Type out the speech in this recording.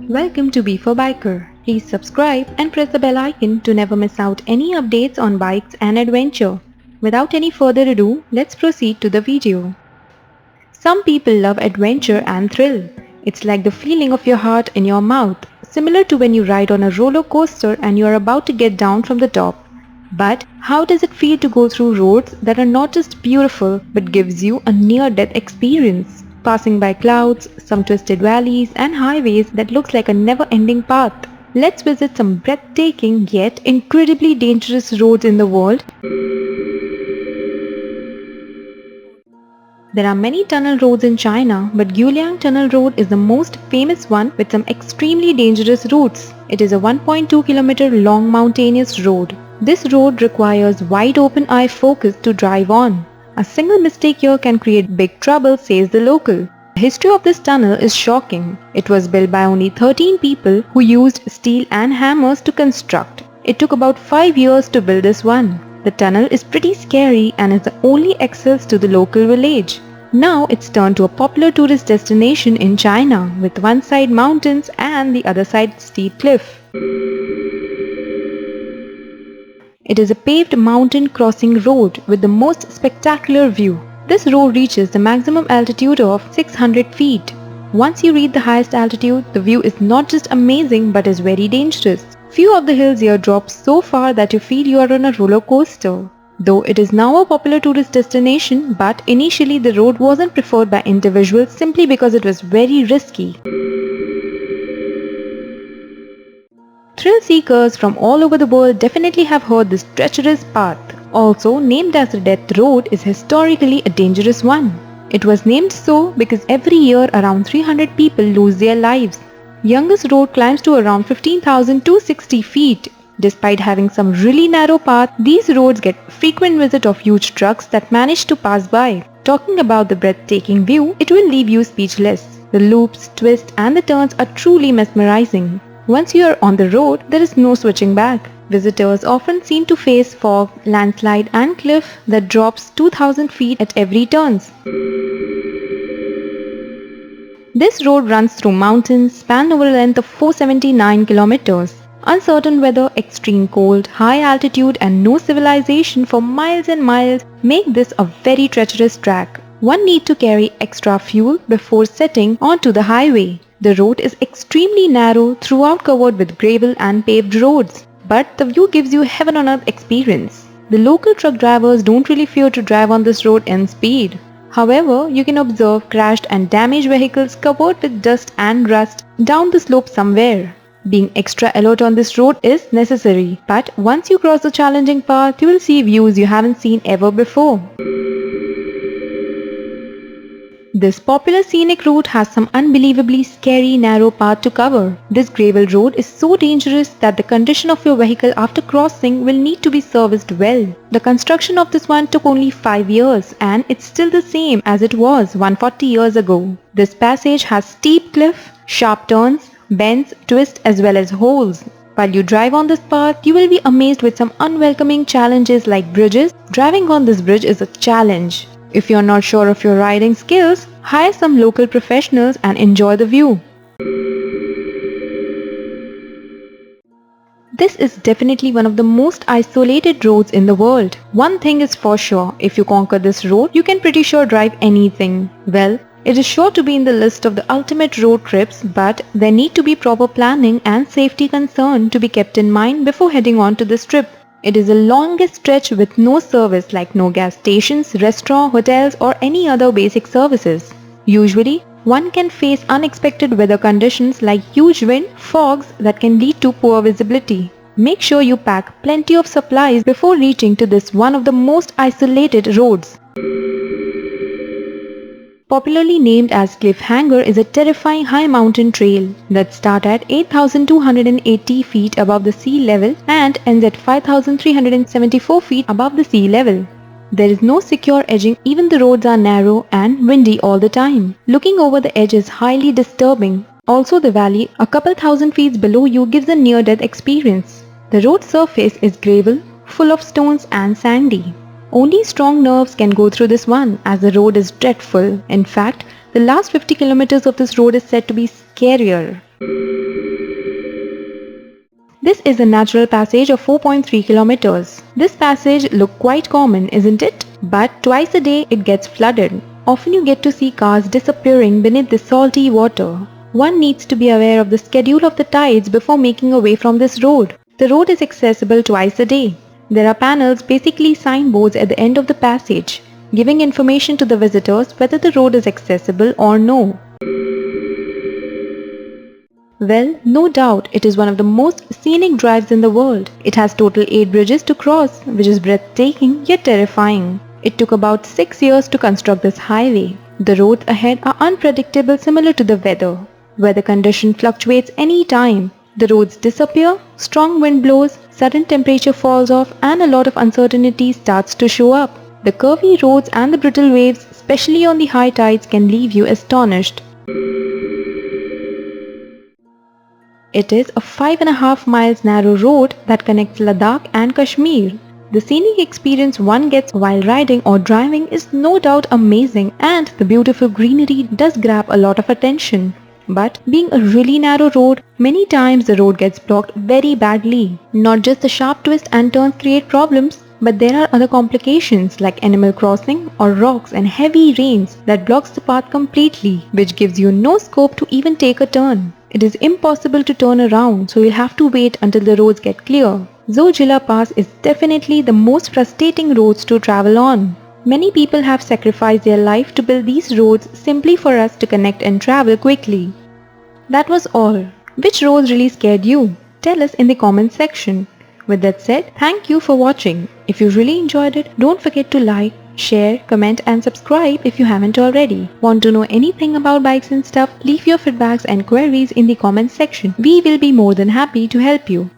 Welcome to B for Biker. Please subscribe and press the bell icon to never miss out any updates on bikes and adventure. Without any further ado, let's proceed to the video. Some people love adventure and thrill. It's like the feeling of your heart in your mouth, similar to when you ride on a roller coaster and you are about to get down from the top. But how does it feel to go through roads that are not just beautiful but gives you a near-death experience? Passing by clouds, some twisted valleys and highways that looks like a never-ending path. Let's visit some breathtaking yet incredibly dangerous roads in the world. There are many tunnel roads in China, but Guoliang Tunnel Road is the most famous one with some extremely dangerous routes. It is a 1.2 kilometer long mountainous road. This road requires wide open eye focus to drive on. A single mistake here can create big trouble, says the local. The history of this tunnel is shocking. It was built by only 13 people who used steel and hammers to construct. It took about 5 years to build this one. The tunnel is pretty scary and is the only access to the local village. Now it's turned to a popular tourist destination in China with one side mountains and the other side steep cliff. It is a paved mountain crossing road with the most spectacular view. This road reaches the maximum altitude of 600 feet. Once you reach the highest altitude, the view is not just amazing but is very dangerous. Few of the hills here drop so far that you feel you are on a roller coaster. Though it is now a popular tourist destination, but initially the road wasn't preferred by individuals simply because it was very risky. Thrill seekers from all over the world definitely have heard this treacherous path. Also named as the Death Road is historically a dangerous one. It was named so because every year around 300 people lose their lives. Yungas road climbs to around 15,260 feet. Despite having some really narrow path, these roads get frequent visit of huge trucks that manage to pass by. Talking about the breathtaking view, it will leave you speechless. The loops, twists and the turns are truly mesmerizing. Once you are on the road, there is no switching back. Visitors often seem to face fog, landslide and cliff that drops 2,000 feet at every turn. This road runs through mountains, spanned over a length of 479 kilometers. Uncertain weather, extreme cold, high altitude and no civilization for miles and miles make this a very treacherous track. One needs to carry extra fuel before setting onto the highway. The road is extremely narrow, throughout covered with gravel and paved roads. But the view gives you heaven on earth experience. The local truck drivers don't really fear to drive on this road in speed. However, you can observe crashed and damaged vehicles covered with dust and rust down the slope somewhere. Being extra alert on this road is necessary, but once you cross the challenging path, you will see views you haven't seen ever before. This popular scenic route has some unbelievably scary narrow path to cover. This gravel road is so dangerous that the condition of your vehicle after crossing will need to be serviced well. The construction of this one took only 5 years and it's still the same as it was 140 years ago. This passage has steep cliff, sharp turns, bends, twists as well as holes. While you drive on this path, you will be amazed with some unwelcoming challenges like bridges. Driving on this bridge is a challenge. If you are not sure of your riding skills, hire some local professionals and enjoy the view. This is definitely one of the most isolated roads in the world. One thing is for sure, if you conquer this road, you can pretty sure drive anything. Well, it is sure to be in the list of the ultimate road trips, but there need to be proper planning and safety concern to be kept in mind before heading on to this trip. It is the longest stretch with no service like no gas stations, restaurant, hotels or any other basic services. Usually, one can face unexpected weather conditions like huge wind, fogs that can lead to poor visibility. Make sure you pack plenty of supplies before reaching to this one of the most isolated roads. Popularly named as Cliffhanger is a terrifying high mountain trail that starts at 8,280 feet above the sea level and ends at 5,374 feet above the sea level. There is no secure edging, even the roads are narrow and windy all the time. Looking over the edge is highly disturbing. Also the valley, a couple thousand feet below you, gives a near-death experience. The road surface is gravel, full of stones and sandy. Only strong nerves can go through this one as the road is dreadful. In fact, the last 50 kilometers of this road is said to be scarier. This is a natural passage of 4.3 kilometers. This passage looks quite common, isn't it? But twice a day it gets flooded. Often you get to see cars disappearing beneath the salty water. One needs to be aware of the schedule of the tides before making a way from this road. The road is accessible twice a day. There are panels, basically signboards at the end of the passage, giving information to the visitors whether the road is accessible or no. Well, no doubt it is one of the most scenic drives in the world. It has total 8 bridges to cross, which is breathtaking yet terrifying. It took about 6 years to construct this highway. The roads ahead are unpredictable, similar to the weather. Weather condition fluctuates any time. The roads disappear, strong wind blows, sudden temperature falls off, and a lot of uncertainty starts to show up. The curvy roads and the brittle waves, especially on the high tides, can leave you astonished. It is a 5.5 miles narrow road that connects Ladakh and Kashmir. The scenic experience one gets while riding or driving is no doubt amazing, and the beautiful greenery does grab a lot of attention. But being a really narrow road, many times the road gets blocked very badly. Not just the sharp twists and turns create problems, but there are other complications like animal crossing or rocks and heavy rains that blocks the path completely, which gives you no scope to even take a turn. It is impossible to turn around, so you'll have to wait until the roads get clear. Zojila Pass is definitely the most frustrating roads to travel on. Many people have sacrificed their life to build these roads simply for us to connect and travel quickly. That was all. Which roads really scared you? Tell us in the comments section. With that said, thank you for watching. If you really enjoyed it, don't forget to like, share, comment and subscribe if you haven't already. Want to know anything about bikes and stuff? Leave your feedbacks and queries in the comments section. We will be more than happy to help you.